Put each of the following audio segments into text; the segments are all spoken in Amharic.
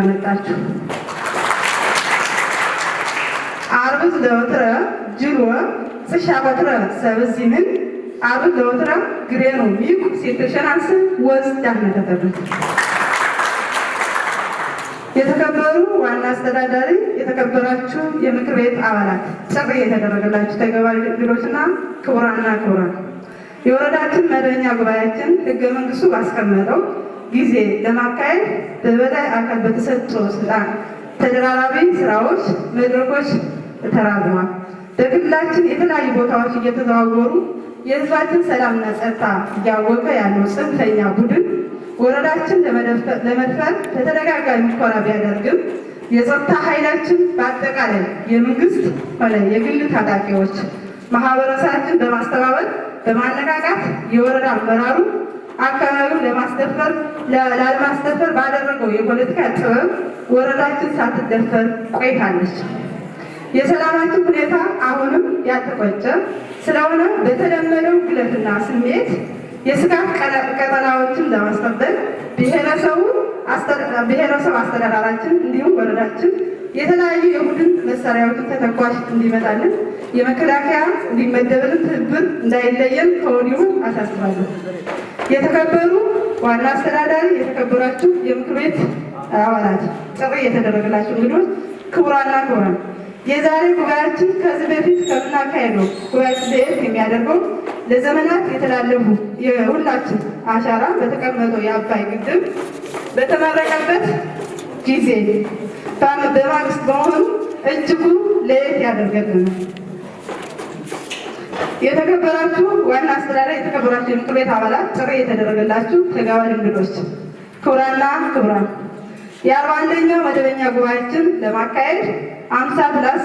መጣችሁ። አርብት ለወትረ ጅልወ ጽሻ በትረ ሰብሲንን አርብት ለወትረ ግሬኑ ሚቁ ሲተሸናንስ ወዝ ዳህነተተበት የተከበሩ ዋና አስተዳዳሪ፣ የተከበራችሁ የምክር ቤት አባላት፣ ጥሪ የተደረገላችሁ ተጋባዥ እንግዶችና ክቡራንና ክቡራን፣ የወረዳችን መደበኛ ጉባኤያችን ሕገ መንግስቱ ባስቀመጠው ጊዜ ለማካሄድ በበላይ አካል በተሰጠው ስልጣን ተደራራቢ ስራዎች መድረኮች ተራዝሟል። በክልላችን የተለያዩ ቦታዎች እየተዘዋወሩ የህዝባችን ሰላምና ጸጥታ እያወቀ ያለው ጽንፈኛ ቡድን ወረዳችን ለመድፈር በተደጋጋሚ ሙከራ ቢያደርግም የጸጥታ ኃይላችን በአጠቃላይ የመንግስት ሆነ የግል ታጣቂዎች ማህበረሰባችን በማስተባበር በማነቃቃት የወረዳ አመራሩ አካባቢውን ላለማስደፈር ባደረገው የፖለቲካ ጥበብ ወረዳችን ሳትደፈር ቆይታለች። የሰላማችን ሁኔታ አሁንም ያልተቋጨ ስለሆነ በተለመደው ግለትና ስሜት የስጋት ቀጠናዎችን ለማስጠበቅ ብሔረሰብ አስተዳደራችን እንዲሁም ወረዳችን የተለያዩ የቡድን መሳሪያዎችን ተተኳሽ እንዲመጣልን የመከላከያ እንዲመደብልን ትብብር እንዳይለየን ከወዲሁ አሳስባለሁ። የተከበሩ ዋና አስተዳዳሪ፣ የተከበራችሁ የምክር ቤት አባላት፣ ጥሪ የተደረገላችሁ እንግዶች፣ ክቡራንና ክቡራን፣ የዛሬ ጉባኤያችን ከዚህ በፊት ከምናካሄደው ጉባኤያችን ለየት የሚያደርገው ለዘመናት የተላለፉ የሁላችን አሻራ በተቀመጠው የአባይ ግድብ በተመረቀበት ጊዜ በማግስት በመሆኑ እጅጉ ለየት ያደርገልን ነው። የተከበራችሁ ዋና አስተዳዳሪ፣ የተከበራችሁ የምክር ቤት አባላት፣ ጥሪ የተደረገላችሁ ተጋባዥ እንግዶች፣ ክቡራንና ክቡራን፣ የ41ኛው መደበኛ ጉባኤያችን ለማካሄድ 50+1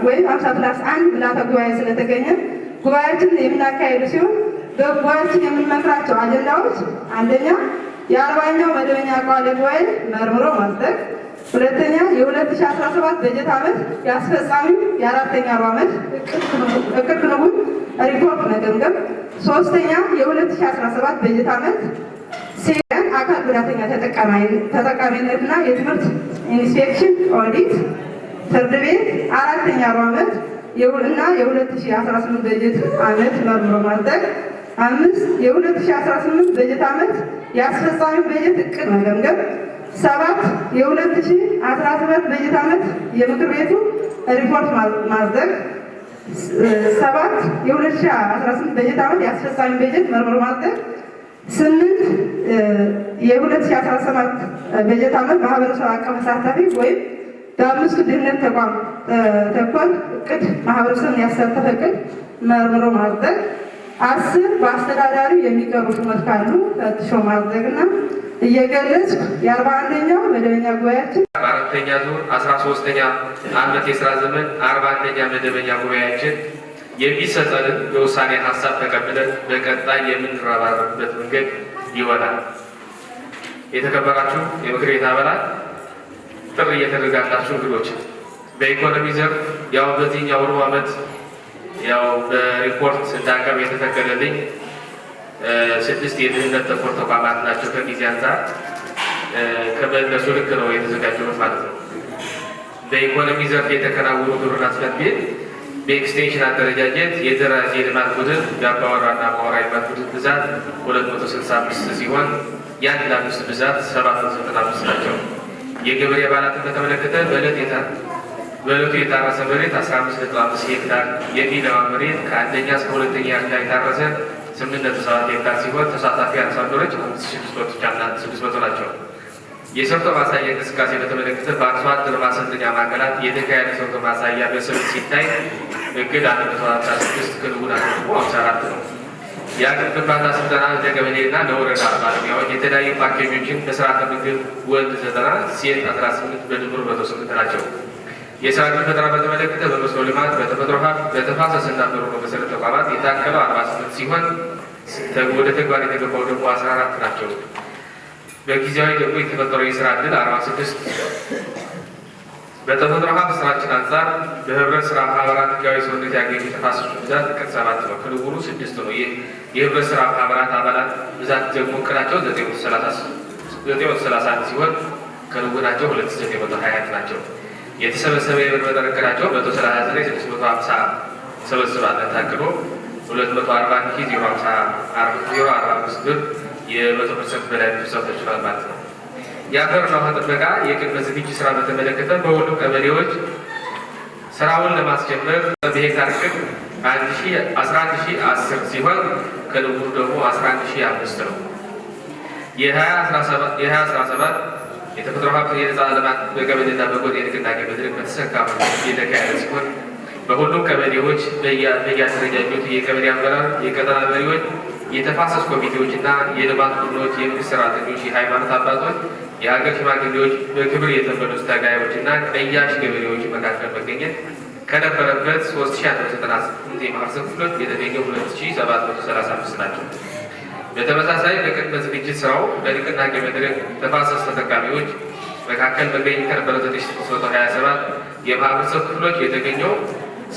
ወይም 50+1 ምልዓተ ጉባኤ ስለተገኘ ጉባኤያችን የምናካሄዱ ሲሆን በጉባኤያችን የምንመክራቸው አጀንዳዎች አንደኛ የ40ኛው መደበኛ ቃለ ጉባኤ መርምሮ ማጽደቅ፣ ሁለተኛ የ2017 በጀት ዓመት የአስፈጻሚው የ4ኛ ሩብ ዓመት እቅድ ክንውን ሪፖርት መገምገም፣ ሶስተኛ የ2017 በጀት ዓመት ሴን አካል ጉዳተኛ ተጠቃሚነትና የትምህርት ኢንስፔክሽን ኦዲት፣ ፍርድ ቤት 4ኛ ሩብ ዓመት እና የ2018 በጀት ዓመት መርምሮ ማጽደቅ፣ 5 የ2018 በጀት ዓመት የአስፈጻሚ በጀት እቅድ መገምገም፣ 7 የ2017 በጀት ዓመት የምክር ቤቱ ሪፖርት ማጽደቅ፣ 7 የ2018 በጀት ዓመት የአስፈጻሚ በጀት መርምሮ ማጽደቅ፣ 8 የ2017 በጀት ዓመት ማህበረሰብ አቀፍ ተሳታፊ ወይም በአምስቱ ድህነት ተቋም ተኮር እቅድ ማህበረሰብን ያሳተፈ እቅድ መርምሮ ማጽደቅ፣ 10 በአስተዳዳሪው የሚቀርቡ ሹመት ካሉ ፈትሾ ማጽደቅና እየገለጽኩ የ41ኛው መደበኛ ጉባኤያችን በአራተኛ ዙር 13ኛ ዓመት የስራ ዘመን 41ኛ መደበኛ ጉባኤያችን የሚሰጠንን የውሳኔ ሀሳብ ተቀብለን በቀጣይ የምንረባረብበት መንገድ ይሆናል። የተከበራችሁ የምክር ቤት አባላት፣ ጥሪ እየተደረጋላችሁ እንግዶች፣ በኢኮኖሚ ዘርፍ ያው በዚህኛው ሩብ ዓመት ያው በሪፖርት እንዳቀርብ የተፈቀደልኝ 6 የድህነት ተኮር ተቋማት ናቸው። ከጊዜ አንጻር ከበእነሱ ልክ ነው የተዘጋጀሁት ማለት ነው። በኢኮኖሚ ዘርፍ የተከናወኑ ግብርና ጽሕፈት ቤት በኤክስቴንሽን አደረጃጀት የደራሲ የልማት ቡድን የአባወራና አባወራ የልማት ቡድን ብዛት 265 ሲሆን የአንድ አምስት ብዛት 795 ናቸው። የገበሬ አባላትን በተመለከተ በዕለቱ የታረሰ መሬት 15.5 ሄክታር፣ የሚለማ መሬት ከአንደኛ እስከ ሁለተኛ ያህል የታረሰ 8.7 ሄክታር ሲሆን ተሳታፊ አርሶ አደሮች 5600 ናቸው። የሰርቶ ማሳያ እንቅስቃሴ በተመለከተ በአርሶ አደር ማሰልጠኛ ማዕከላት የተካሄደ ሰርቶ ማሳያ በስምት ሲታይ እቅድ 156 ክንውን 54 ነው። የአቅም ግንባታ ስልጠና ለቀበሌና ለወረዳ ባለሙያዎች የተለያዩ ፓኬጆችን በስርዓተ ምግብ ወንድ 90 ሴት 18 በድምሩ 108 ናቸው። የስራ ዕድል ፈጠራ በተመለከተ በመስኖ ልማት፣ በተፈጥሮ ሀብት፣ በተፋሰስና በሩቅ መሰረተ ተቋማት የታቀለው 48 ሲሆን ወደ ተግባር የተገባው ደግሞ 14 ናቸው። በጊዜያዊ ደግሞ የተፈጠረው የስራ ዕድል 46። በተፈጥሮ ሀብት ስራችን አንጻር በህብረት ስራ ማህበራት ህጋዊ ሰውነት ያገኙ ተፋሰሶች ብዛት እቅድ 7 ነው። ክንውኑ 6 ነው። የህብረት ስራ ማህበራት አባላት ብዛት ደግሞ እቅዳቸው 931 ሲሆን ክንውናቸው 2921 ናቸው። የተሰበሰበ የብር መጠን እቅዳቸው 139,650 ሰበስባለን ታቅዶ 241,045 ብር የ100% በላይ መሰብሰብ ተችሏል ማለት ነው። የአፈርና ውሃ ጥበቃ የቅድመ ዝግጅት ስራ በተመለከተ በሁሉም ቀበሌዎች ስራውን ለማስጀመር በሄክታር ቅድ 11,010 ሲሆን ክንውኑ ደግሞ 11,005 ነው። የ2017 የተፈጥሮ ሀብት የነፃ ልማት በቀበሌና በጎጥ የንቅናቄ መድረክ በተሳካ መልኩ እየተካሄደ ሲሆን በሁሉም ቀበሌዎች በየአደረጃጀቱ የቀበሌ አመራር፣ የቀጠና መሪዎች፣ የተፋሰስ ኮሚቴዎች እና የልማት ቡድኖች፣ የመንግስት ሰራተኞች፣ የሃይማኖት አባቶች፣ የሀገር ሽማግሌዎች፣ በክብር የተመለሱ ታጋዮች እና ቀያሽ ገበሬዎች መካከል መገኘት ከነበረበት 3,198 የማህበረሰብ ክፍሎች የተገኘው 2,735 ናቸው። በተመሳሳይ በቅድመ ዝግጅት ስራው በንቅናቄ መድረክ ተፋሰስ ተጠቃሚዎች መካከል መገኘት ከነበረው 9,327 የማህበረሰብ ክፍሎች የተገኘው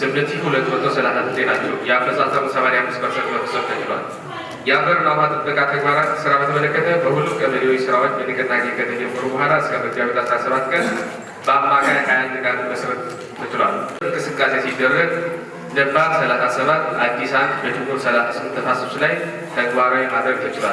8,239 ናቸው። የአፈጻጸሙ 85% መፈጸም ተችሏል። የአፈርና ውሃ ጥበቃ ተግባራት ስራ በተመለከተ በሁሉም ቀበሌዎች ስራዎች በንቅናቄ ከተጀመሩ በኋላ እስከ መጋቢት 17 ቀን በአማካይ 21 ቀን መስራት ተችሏል። እንቅስቃሴ ሲደረግ ነባር 37 አዲስ 1 በድምር 38 ተፋሰሶች ላይ ተግባራዊ ማድረግ ተችሏል።